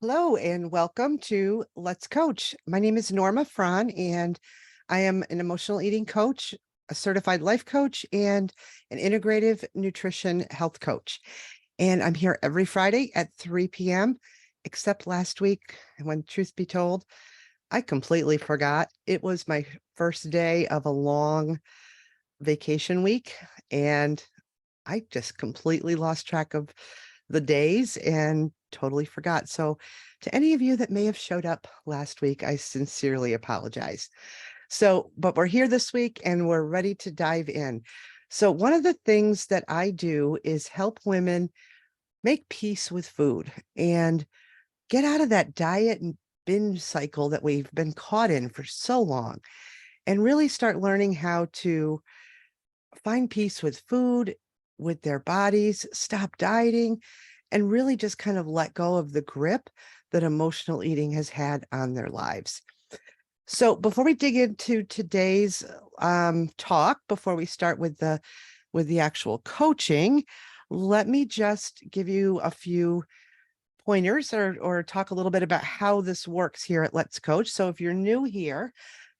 Hello and welcome to Let's Coach. My name is Norma Frahn, and I am an emotional eating coach, a certified life coach, and an integrative nutrition health coach. And I'm here every Friday at 3 p.m., except last week when, truth be told, I completely forgot. It was my first day of a long vacation week, and I just completely lost track of the days and totally forgot. So, to any of you that may have showed up last week, I sincerely apologize. But we're here this week and we're ready to dive in. So, one of the things that I do is help women make peace with food and get out of that diet and binge cycle that we've been caught in for so long and really start learning how to find peace with food, with their bodies, stop dieting, and really just kind of let go of the grip that emotional eating has had on their lives. So before we dig into today's talk, before we start with the actual coaching, let me just give you a few pointers or talk a little bit about how this works here at Let's Coach. So if you're new here,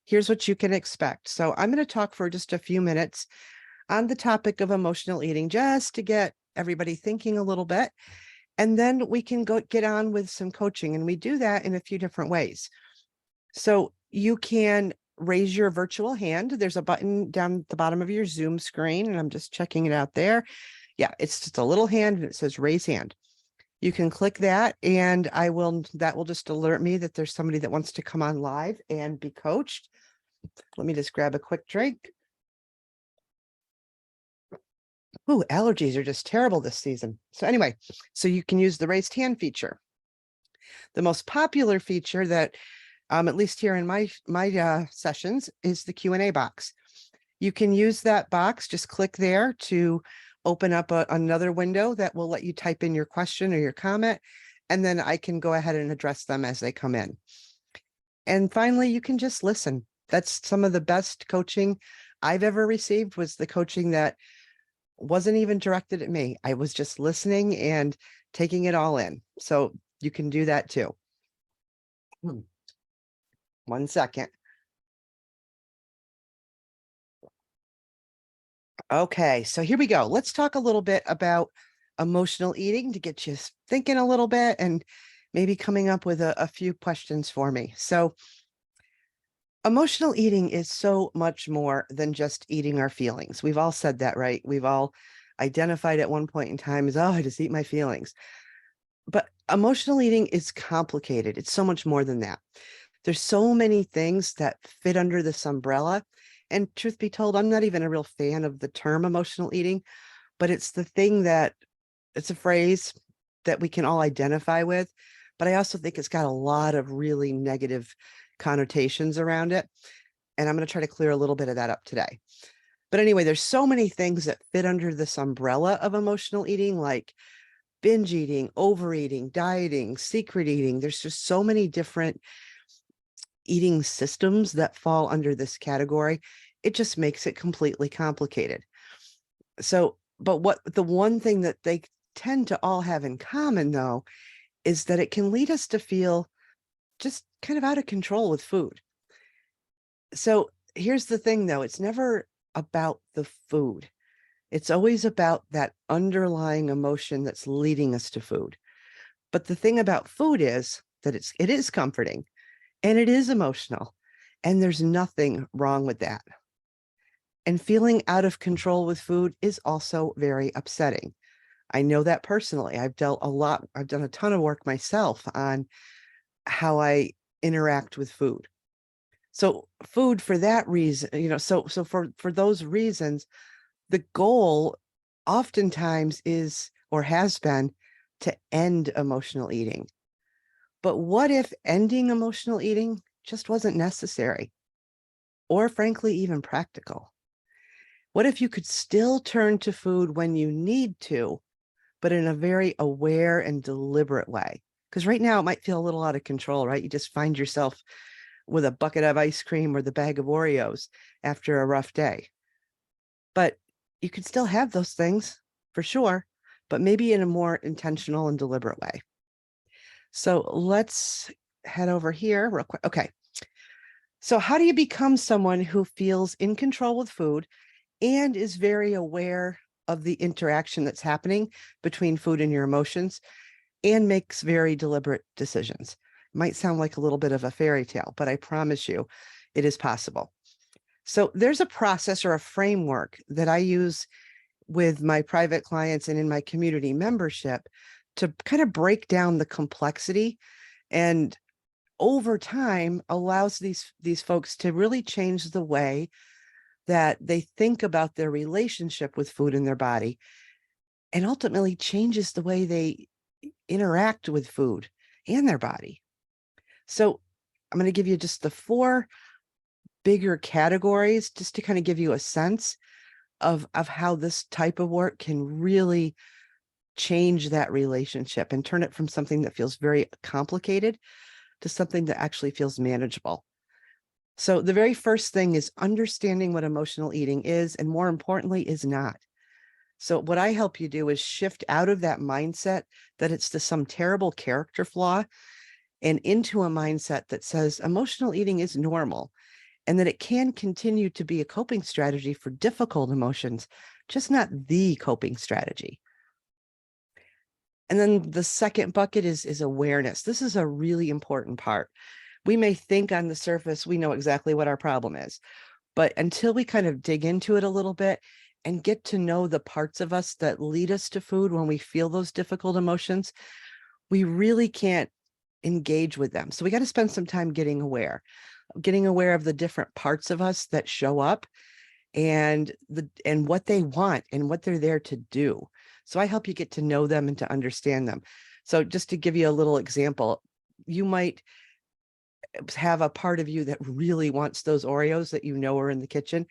here's what you can expect. So I'm going to talk for just a few minutes on the topic of emotional eating, just to get everybody thinking a little bit. And then we can go get on with some coaching. And we do that in a few different ways. So you can raise your virtual hand. There's a button down at the bottom of your Zoom screen, and I'm just checking it out there. Yeah, it's just a little hand and it says raise hand. You can click that and that will just alert me that there's somebody that wants to come on live and be coached. Let me just grab a quick drink. Ooh, allergies are just terrible this season. So anyway, so you can use the raised hand feature. The most popular feature that, at least here in my sessions, is the Q&A box. You can use that box. Just click there to open up another window that will let you type in your question or your comment, and then I can go ahead and address them as they come in. And finally, you can just listen. That's some of the best coaching I've ever received, was the coaching that wasn't even directed at me. I was just listening and taking it all in. So you can do that too. 1 second. Okay, so here we go. Let's talk a little bit about emotional eating to get you thinking a little bit and maybe coming up with a few questions for me. So emotional eating is so much more than just eating our feelings. We've all said that, right? We've all identified at one point in time as, oh, I just eat my feelings. But emotional eating is complicated. It's so much more than that. There's so many things that fit under this umbrella. And truth be told, I'm not even a real fan of the term emotional eating, but it's the thing that it's a phrase that we can all identify with. But I also think it's got a lot of really negative connotations around it. And I'm going to try to clear a little bit of that up today. But anyway, there's so many things that fit under this umbrella of emotional eating, like binge eating, overeating, dieting, secret eating. There's just so many different eating systems that fall under this category. It just makes it completely complicated. So, but what the one thing that they tend to all have in common, though, is that it can lead us to feel just kind of out of control with food. So here's the thing, though, it's never about the food. It's always about that underlying emotion that's leading us to food. But the thing about food is that it is comforting and it is emotional, and there's nothing wrong with that. And feeling out of control with food is also very upsetting. I know that personally. I've done a ton of work myself on how I interact with food. So food, for that reason, so for those reasons, the goal oftentimes is, or has been, to end emotional eating. But what if ending emotional eating just wasn't necessary, or frankly, even practical? What if you could still turn to food when you need to, but in a very aware and deliberate way? Because right now it might feel a little out of control, right? You just find yourself with a bucket of ice cream or the bag of Oreos after a rough day. But you could still have those things for sure, but maybe in a more intentional and deliberate way. So let's head over here real quick. Okay. So how do you become someone who feels in control with food and is very aware of the interaction that's happening between food and your emotions and makes very deliberate decisions? Might sound like a little bit of a fairy tale, but I promise you it is possible. So there's a process or a framework that I use with my private clients and in my community membership to kind of break down the complexity, and over time allows these folks to really change the way that they think about their relationship with food in their body, and ultimately changes the way they interact with food and their body. So I'm going to give you just the four bigger categories just to kind of give you a sense of how this type of work can really change that relationship and turn it from something that feels very complicated to something that actually feels manageable. So the very first thing is understanding what emotional eating is, and more importantly, is not. So what I help you do is shift out of that mindset that it's some terrible character flaw and into a mindset that says emotional eating is normal and that it can continue to be a coping strategy for difficult emotions, just not the coping strategy. And then the second bucket is awareness. This is a really important part. We may think on the surface we know exactly what our problem is, but until we kind of dig into it a little bit and get to know the parts of us that lead us to food when we feel those difficult emotions, we really can't engage with them. So we got to spend some time getting aware of the different parts of us that show up and what they want and what they're there to do. So I help you get to know them and to understand them. So just to give you a little example, you might have a part of you that really wants those Oreos that you know are in the kitchen.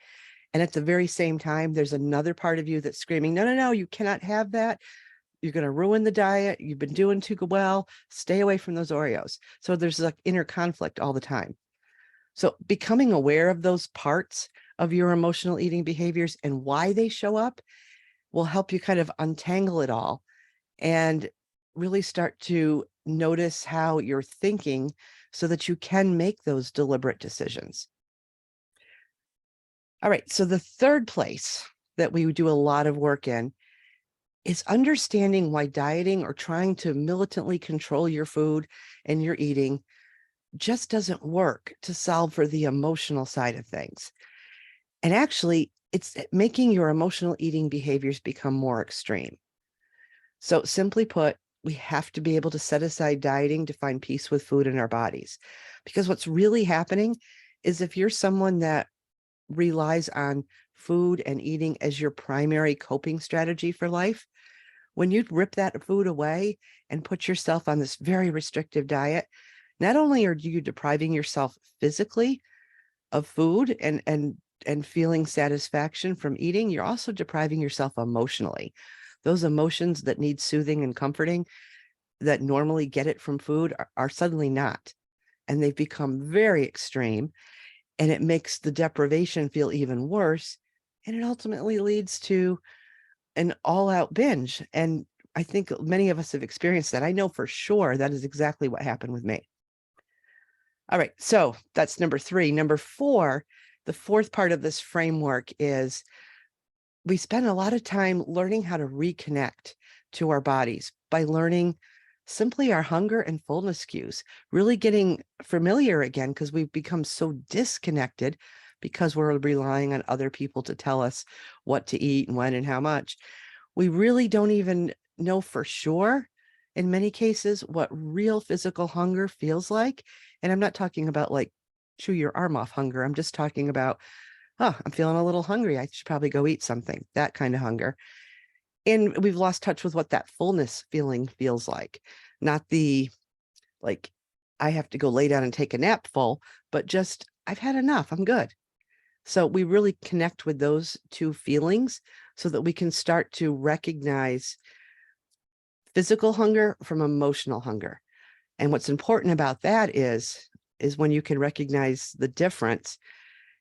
And at the very same time, there's another part of you that's screaming, no, no, no, you cannot have that. You're going to ruin the diet. You've been doing too well. Stay away from those Oreos. So there's like inner conflict all the time. So becoming aware of those parts of your emotional eating behaviors and why they show up will help you kind of untangle it all and really start to notice how you're thinking so that you can make those deliberate decisions. All right, so the third place that we do a lot of work in is understanding why dieting or trying to militantly control your food and your eating just doesn't work to solve for the emotional side of things. And actually, it's making your emotional eating behaviors become more extreme. So simply put, we have to be able to set aside dieting to find peace with food in our bodies. Because what's really happening is if you're someone that relies on food and eating as your primary coping strategy for life, when you rip that food away and put yourself on this very restrictive diet, not only are you depriving yourself physically of food and feeling satisfaction from eating, you're also depriving yourself emotionally. Those emotions that need soothing and comforting that normally get it from food are suddenly not. And they've become very extreme, and it makes the deprivation feel even worse. And it ultimately leads to an all-out binge. And I think many of us have experienced that. I know for sure that is exactly what happened with me. All right, so that's number three. Number four, the fourth part of this framework is we spend a lot of time learning how to reconnect to our bodies by learning simply our hunger and fullness cues, really getting familiar again, because we've become so disconnected because we're relying on other people to tell us what to eat and when and how much. We really don't even know for sure, in many cases, what real physical hunger feels like. And I'm not talking about like chew your arm off hunger. I'm just talking about, oh, I'm feeling a little hungry. I should probably go eat something, that kind of hunger. And we've lost touch with what that fullness feeling feels like. Not the, like, I have to go lay down and take a nap full, but just, I've had enough. I'm good. So we really connect with those two feelings so that we can start to recognize physical hunger from emotional hunger. And what's important about that is when you can recognize the difference,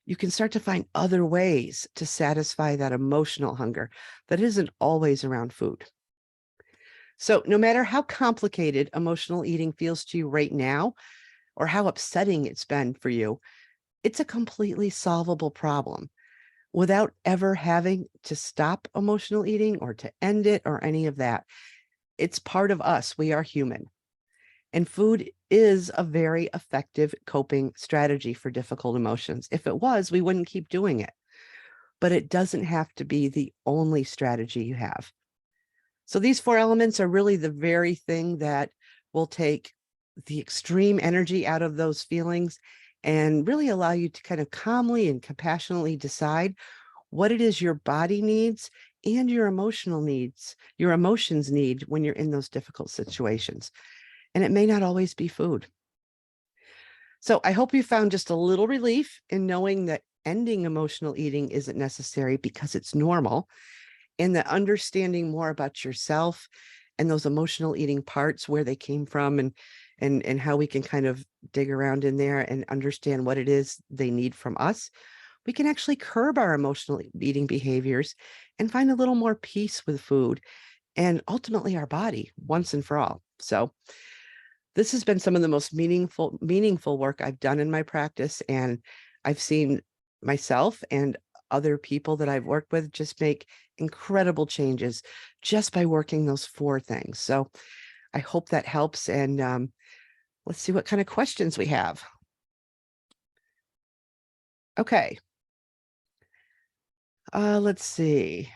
you can start to find other ways to satisfy that emotional hunger that isn't always around food. So no matter how complicated emotional eating feels to you right now, or how upsetting it's been for you, it's a completely solvable problem without ever having to stop emotional eating or to end it or any of that. It's part of us. We are human. And food is a very effective coping strategy for difficult emotions. If it was, we wouldn't keep doing it. But it doesn't have to be the only strategy you have. So these four elements are really the very thing that will take the extreme energy out of those feelings and really allow you to kind of calmly and compassionately decide what it is your body needs and your emotions need when you're in those difficult situations. And it may not always be food. So I hope you found just a little relief in knowing that ending emotional eating isn't necessary because it's normal, and that understanding more about yourself and those emotional eating parts, where they came from, and how we can kind of dig around in there and understand what it is they need from us, we can actually curb our emotional eating behaviors and find a little more peace with food and ultimately our body once and for all. So this has been some of the most meaningful work I've done in my practice, and I've seen myself and other people that I've worked with just make incredible changes just by working those four things. So I hope that helps, and let's see what kind of questions we have. Okay. Let's see.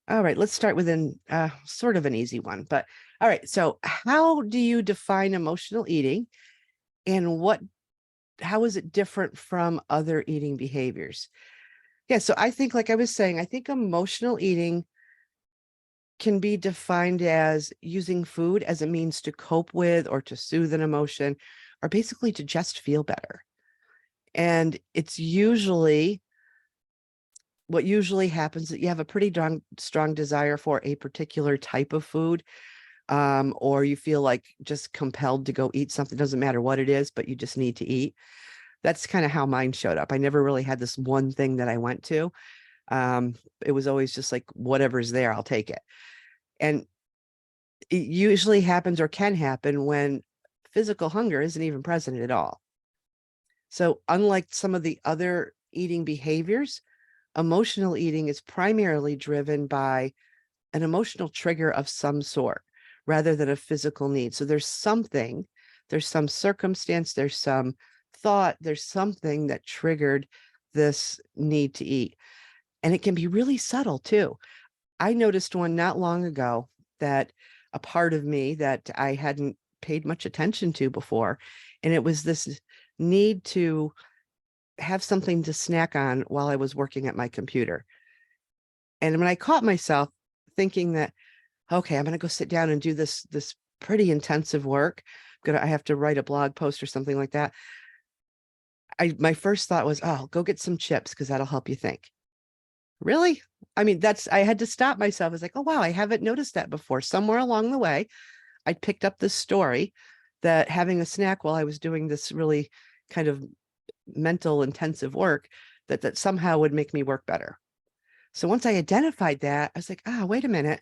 All right, let's start with an sort of an easy one. But all right, so how do you define emotional eating, and how is it different from other eating behaviors? Yeah, so I think, like I was saying, I think emotional eating can be defined as using food as a means to cope with or to soothe an emotion, or basically to just feel better. And it's usually what usually happens that you have a pretty strong desire for a particular type of food, or you feel like just compelled to go eat something. Doesn't matter what it is, but you just need to eat. That's kind of how mine showed up. I never really had this one thing that I went to. It was always just like, whatever's there, I'll take it. And it usually happens, or can happen, when physical hunger isn't even present at all. So unlike some of the other eating behaviors, emotional eating is primarily driven by an emotional trigger of some sort rather than a physical need. So there's some circumstance, there's some thought, there's something that triggered this need to eat. And it can be really subtle too. I noticed one not long ago, that a part of me that I hadn't paid much attention to before. And it was this need to have something to snack on while I was working at my computer. And when I caught myself thinking that, okay, I'm going to go sit down and do this pretty intensive work. I have to write a blog post or something like that. My first thought was, oh, go get some chips because that'll help you think. Really? I mean, I had to stop myself. I was like, oh, wow, I haven't noticed that before. Somewhere along the way, I picked up this story that having a snack while I was doing this really kind of mental intensive work, that somehow would make me work better. So once I identified that, I was like, wait a minute.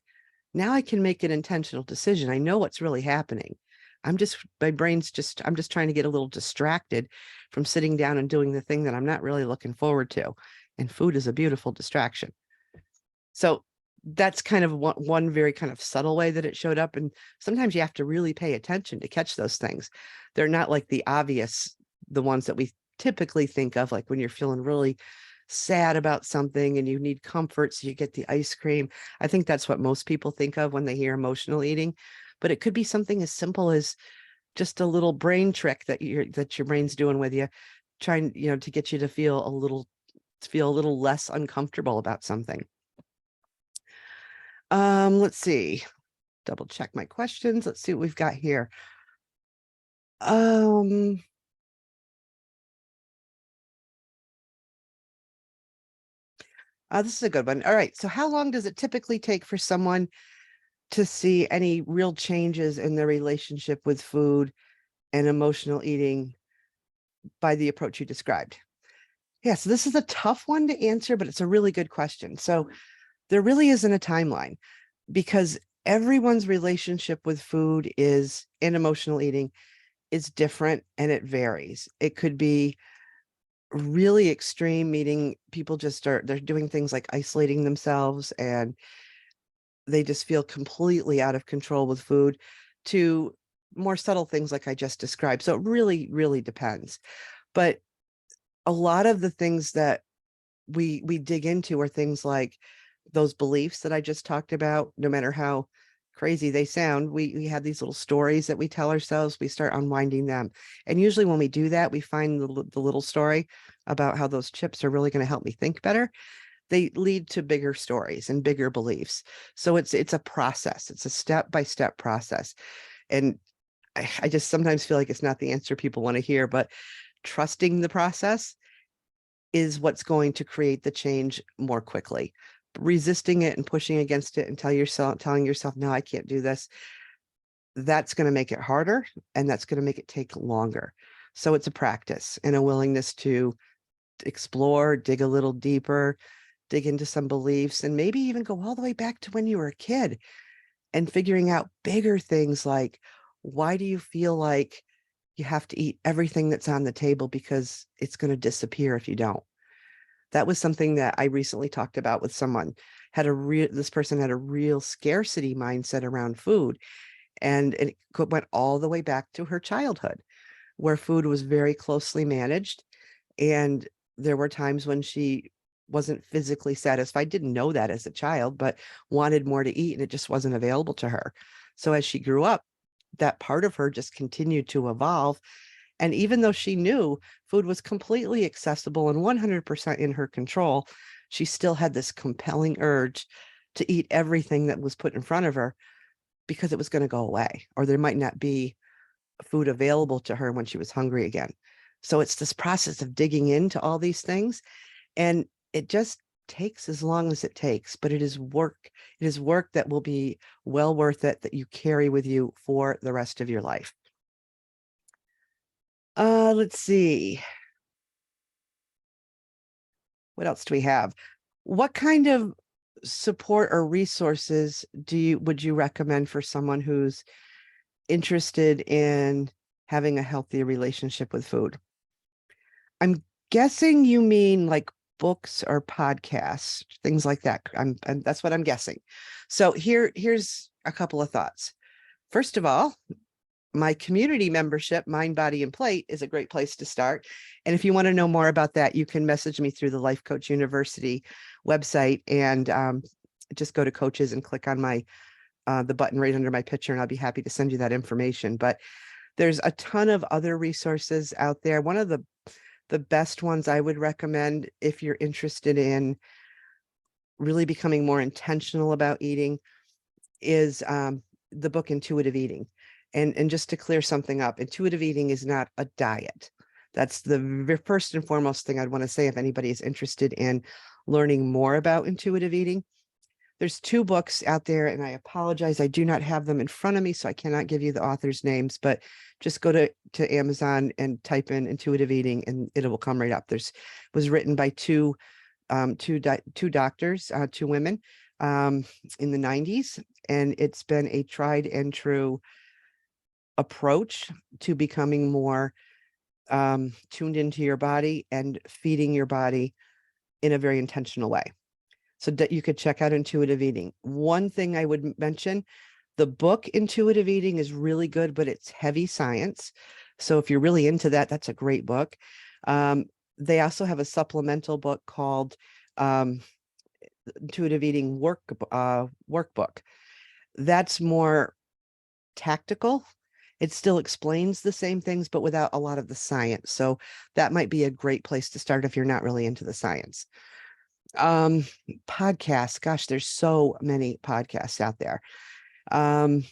Now I can make an intentional decision. I know what's really happening. I'm just trying to get a little distracted from sitting down and doing the thing that I'm not really looking forward to. And food is a beautiful distraction. So that's kind of one very kind of subtle way that it showed up. And sometimes you have to really pay attention to catch those things. They're not like the ones that we typically think of, like when you're feeling really sad about something and you need comfort, so you get the ice cream. I think that's what most people think of when they hear emotional eating, but it could be something as simple as just a little brain trick that your brain's doing with you, trying, to get you to feel a little less uncomfortable about something. Let's see. Double check my questions. Let's see what we've got here. This is a good one. All right. So how long does it typically take for someone to see any real changes in their relationship with food and emotional eating by the approach you described? Yeah, so this is a tough one to answer, but it's a really good question. So There really isn't a timeline because everyone's relationship with food is and emotional eating is different and it varies. It could be really extreme, meaning people just they're doing things like isolating themselves and they just feel completely out of control with food, to more subtle things like I just described. So it really, really depends. But a lot of the things that we dig into are things like those beliefs that I just talked about. No matter how crazy they sound, we have these little stories that we tell ourselves. We start unwinding them, and usually when we do that, we find the little story about how those chips are really going to help me think better. They lead to bigger stories and bigger beliefs. So it's a process. It's a step by step process, and I just sometimes feel like it's not the answer people want to hear, but trusting the process is what's going to create the change more quickly. Resisting it and pushing against it and telling yourself, no, I can't do this, that's going to make it harder and that's going to make it take longer. So it's a practice and a willingness to explore, dig a little deeper, dig into some beliefs, and maybe even go all the way back to when you were a kid and figuring out bigger things like, why do you feel like you have to eat everything that's on the table because it's going to disappear if you don't? That was something that I recently talked about with someone. This person had a real scarcity mindset around food, and it went all the way back to her childhood, where food was very closely managed, and there were times when she wasn't physically satisfied, didn't know that as a child, but wanted more to eat, and it just wasn't available to her. So as she grew up, that part of her just continued to evolve. And even though she knew food was completely accessible and 100% in her control, she still had this compelling urge to eat everything that was put in front of her because it was going to go away, or there might not be food available to her when she was hungry again. So it's this process of digging into all these things, and it just takes as long as it takes, but it is work. It is work that will be well worth it, that you carry with you for the rest of your life. Let's see. What else do we have? What kind of support or resources would you recommend for someone who's interested in having a healthy relationship with food? I'm guessing you mean like books or podcasts, things like that. That's what I'm guessing. So here's a couple of thoughts. First of all, my community membership, Mind, Body, and Plate, is a great place to start. And if you want to know more about that, you can message me through the Life Coach University website, and just go to coaches and click on the button right under my picture, and I'll be happy to send you that information. But there's a ton of other resources out there. One of the best ones I would recommend if you're interested in really becoming more intentional about eating is the book Intuitive Eating. And just to clear something up, intuitive eating is not a diet. That's the first and foremost thing I'd want to say if anybody is interested in learning more about intuitive eating. There's two books out there, and I apologize, I do not have them in front of me, so I cannot give you the authors' names, but just go to Amazon and type in intuitive eating and it will come right up. Was written by two doctors, two women, in the 90s, and it's been a tried and true approach to becoming more tuned into your body and feeding your body in a very intentional way. So that you could check out intuitive eating. One thing I would mention, the book Intuitive Eating is really good, but it's heavy science. So if you're really into that, that's a great book. They also have a supplemental book called Intuitive Eating Workbook. That's more tactical. It still explains the same things, but without a lot of the science. So that might be a great place to start if you're not really into the science. Um, Podcasts, gosh, there's so many podcasts out there. The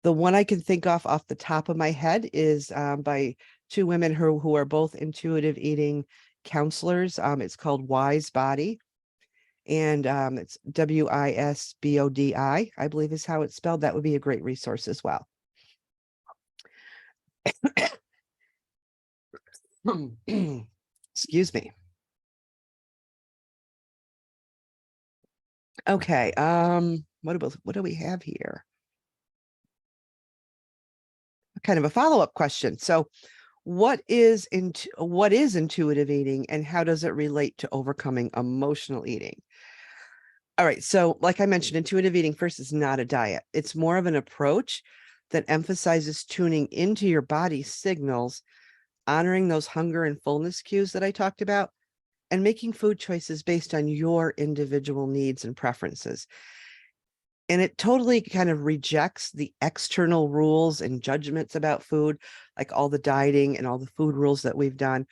one I can think off the top of my head is by two women who are both intuitive eating counselors. It's called Wise Body, and it's WISBODI, I believe is how it's spelled. That would be a great resource as well. Excuse me. Okay. What do we have here? Kind of a follow-up question. So what is intuitive eating and how does it relate to overcoming emotional eating? All right. So, like I mentioned, intuitive eating first is not a diet. It's more of an approach that emphasizes tuning into your body's signals, honoring those hunger and fullness cues that I talked about, and making food choices based on your individual needs and preferences. And it totally kind of rejects the external rules and judgments about food, like all the dieting and all the food rules that we've done,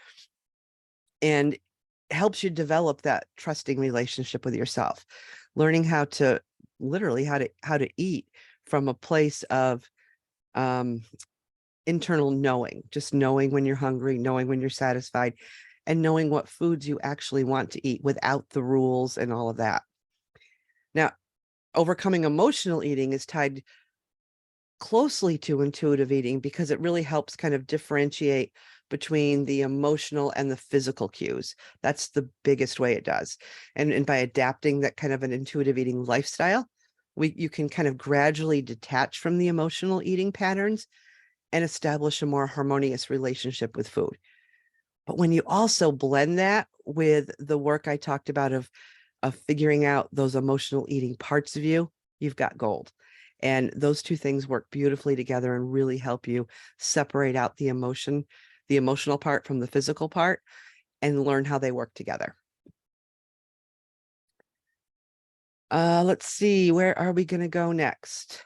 and helps you develop that trusting relationship with yourself, learning how to literally how to eat from a place of um, internal knowing, just knowing when you're hungry, knowing when you're satisfied, and knowing what foods you actually want to eat without the rules and all of that. Now, overcoming emotional eating is tied closely to intuitive eating because it really helps kind of differentiate between the emotional and the physical cues. That's the biggest way it does. And by adapting that kind of an intuitive eating lifestyle, you can kind of gradually detach from the emotional eating patterns and establish a more harmonious relationship with food. But when you also blend that with the work I talked about of figuring out those emotional eating parts of you, you've got gold. And those two things work beautifully together and really help you separate out the emotional part from the physical part and learn how they work together. Let's see, where are we going to go next?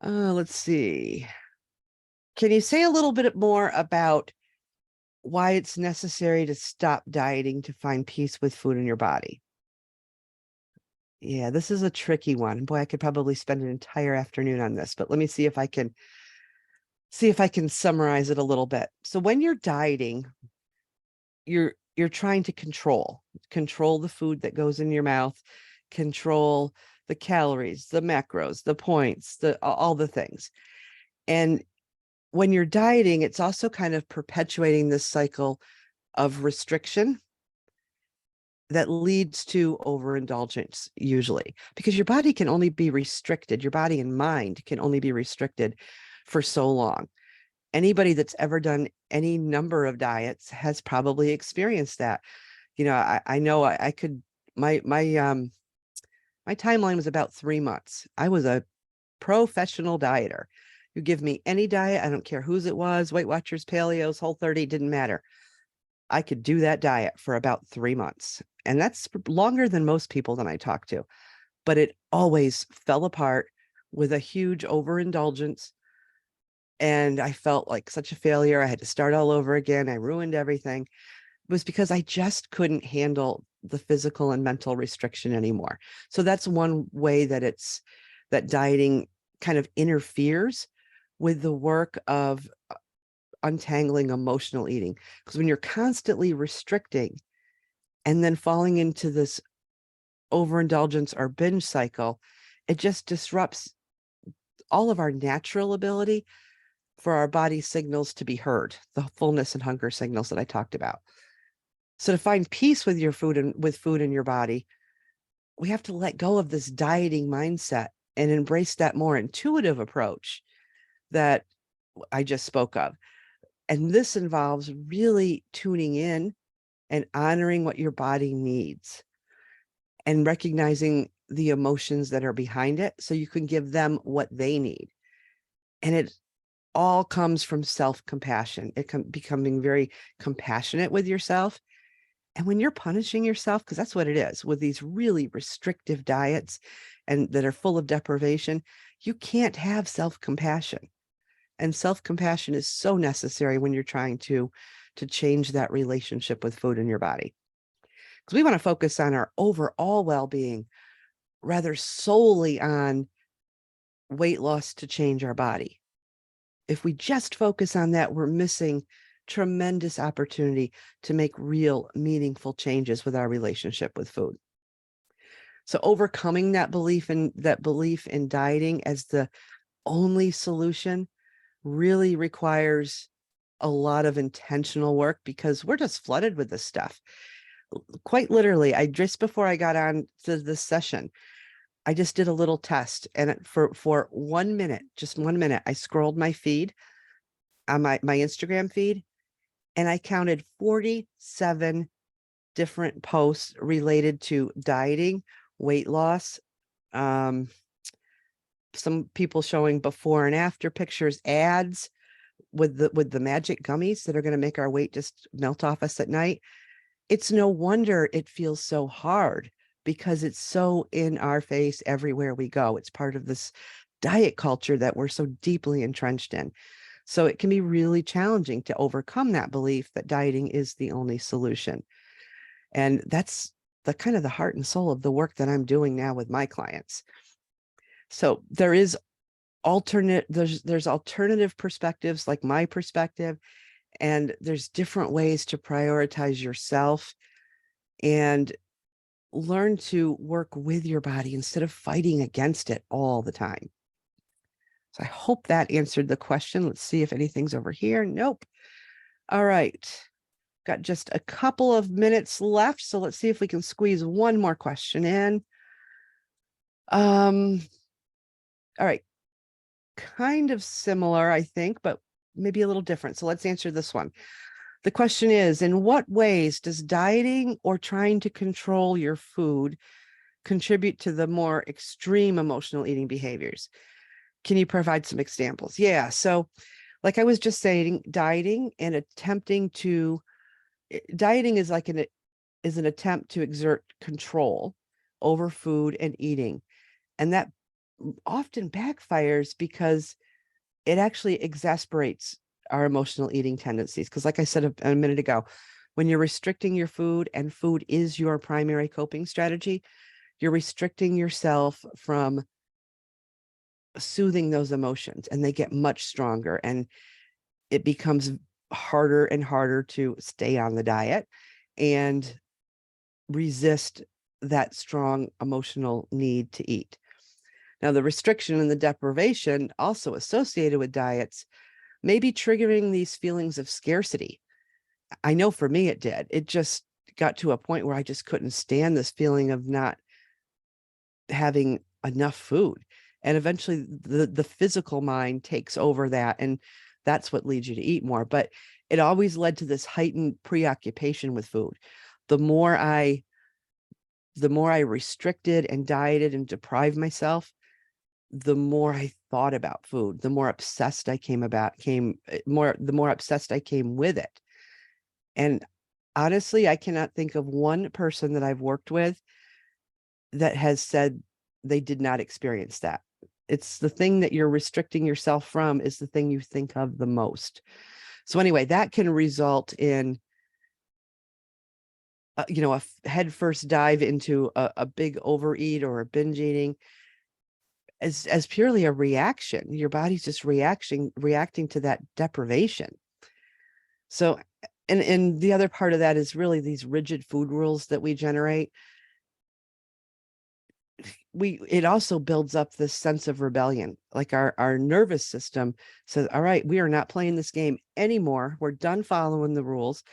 Let's see. Can you say a little bit more about why it's necessary to stop dieting to find peace with food in your body? Yeah, this is a tricky one. Boy, I could probably spend an entire afternoon on this, but let me see if I can summarize it a little bit. So when you're dieting, you're trying to control the food that goes in your mouth, control the calories, the macros, the points, the all the things. And when you're dieting, it's also kind of perpetuating this cycle of restriction that leads to overindulgence usually because your body can only be restricted, your body and mind can only be restricted for so long. Anybody that's ever done any number of diets has probably experienced that. I know I could my timeline was about 3 months. I was a professional dieter. You give me any diet, I don't care whose it was, Weight Watchers, Paleos, Whole30, didn't matter. I could do that diet for about 3 months. And that's longer than most people that I talk to. But it always fell apart with a huge overindulgence. And I felt like such a failure. I had to start all over again. I ruined everything. It was because I just couldn't handle the physical and mental restriction anymore. So that's one way that dieting kind of interferes with the work of untangling emotional eating. Because when you're constantly restricting and then falling into this overindulgence or binge cycle, it just disrupts all of our natural ability for our body signals to be heard, the fullness and hunger signals that I talked about. So to find peace with your food and with food in your body, we have to let go of this dieting mindset and embrace that more intuitive approach that I just spoke of. And this involves really tuning in and honoring what your body needs and recognizing the emotions that are behind it so you can give them what they need. And it all comes from self-compassion. Becoming very compassionate with yourself. And when you're punishing yourself, because that's what it is with these really restrictive diets and that are full of deprivation, you can't have self-compassion. And self-compassion is so necessary when you're trying to change that relationship with food in your body. Because we want to focus on our overall well-being rather solely on weight loss to change our body. If we just focus on that, we're missing tremendous opportunity to make real meaningful changes with our relationship with food. So overcoming that belief in dieting as the only solution really requires a lot of intentional work because we're just flooded with this stuff. quite literally, I just before I got on to this session, I just did a little test, and for 1 minute, just 1 minute, I scrolled my feed on my Instagram feed, and I counted 47 different posts related to dieting, weight loss, um, some people showing before and after pictures, ads with the magic gummies that are going to make our weight just melt off us at night. It's no wonder it feels so hard, because it's so in our face everywhere we go. It's part of this diet culture that we're so deeply entrenched in. So it can be really challenging to overcome that belief that dieting is the only solution. And that's the kind of the heart and soul of the work that I'm doing now with my clients. So there's alternative perspectives, like my perspective, and there's different ways to prioritize yourself and learn to work with your body instead of fighting against it all the time. So I hope that answered the question. Let's see if anything's over here. Nope. All right. Got just a couple of minutes left. So let's see if we can squeeze one more question in. All right. Kind of similar, I think, but maybe a little different. So let's answer this one. The question is, in what ways does dieting or trying to control your food contribute to the more extreme emotional eating behaviors? Can you provide some examples? Yeah. So like I was just saying, dieting is like an attempt to exert control over food and eating. And that often backfires because it actually exasperates our emotional eating tendencies. Because like I said a minute ago, when you're restricting your food and food is your primary coping strategy, you're restricting yourself from soothing those emotions, and they get much stronger, and it becomes harder and harder to stay on the diet and resist that strong emotional need to eat. Now, the restriction and the deprivation also associated with diets may be triggering these feelings of scarcity. I know for me it did. It just got to a point where I just couldn't stand this feeling of not having enough food. And eventually the physical mind takes over that, and that's what leads you to eat more. But it always led to this heightened preoccupation with food. The more I restricted and dieted and deprived myself, the more I thought about food, the more obsessed I the more obsessed I came with it. And honestly, I cannot think of one person that I've worked with that has said they did not experience that. It's the thing that you're restricting yourself from is the thing you think of the most. So anyway, that can result in a head first dive into a big overeat or a binge eating as purely a reaction. Your body's just reacting to that deprivation. So, and the other part of that is really these rigid food rules that we generate. It also builds up this sense of rebellion. Like our nervous system says, all right, we are not playing this game anymore. We're done following the rules.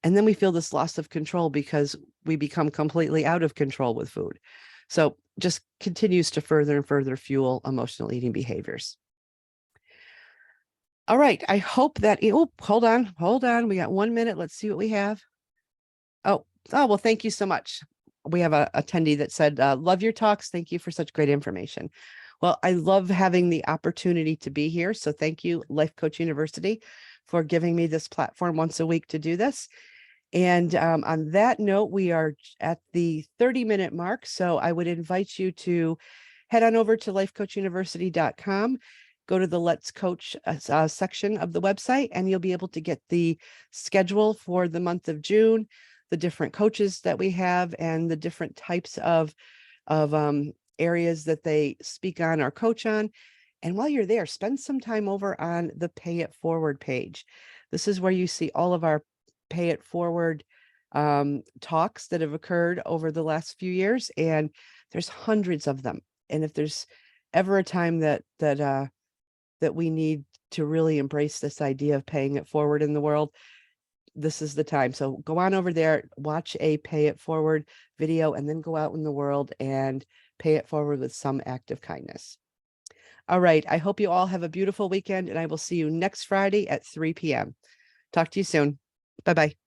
And then we feel this loss of control because we become completely out of control with food. So just continues to further and further fuel emotional eating behaviors. All right. I hope that, hold on. We got 1 minute. Let's see what we have. Oh, well, thank you so much. We have a attendee that said, love your talks. Thank you for such great information. Well, I love having the opportunity to be here. So thank you, Life Coach University, for giving me this platform once a week to do this. And on that note, we are at the 30-minute mark. So I would invite you to head on over to lifecoachuniversity.com, go to the Let's Coach section of the website, and you'll be able to get the schedule for the month of June, the different coaches that we have, and the different types of areas that they speak on or coach on. And while you're there, spend some time over on the Pay It Forward page. This is where you see all of our Pay It Forward talks that have occurred over the last few years, and there's hundreds of them. And if there's ever a time that we need to really embrace this idea of paying it forward in the world, this is the time. So go on over there, watch a Pay It Forward video, and then go out in the world and pay it forward with some act of kindness. All right. I hope you all have a beautiful weekend, and I will see you next Friday at 3 p.m. Talk to you soon. Bye-bye.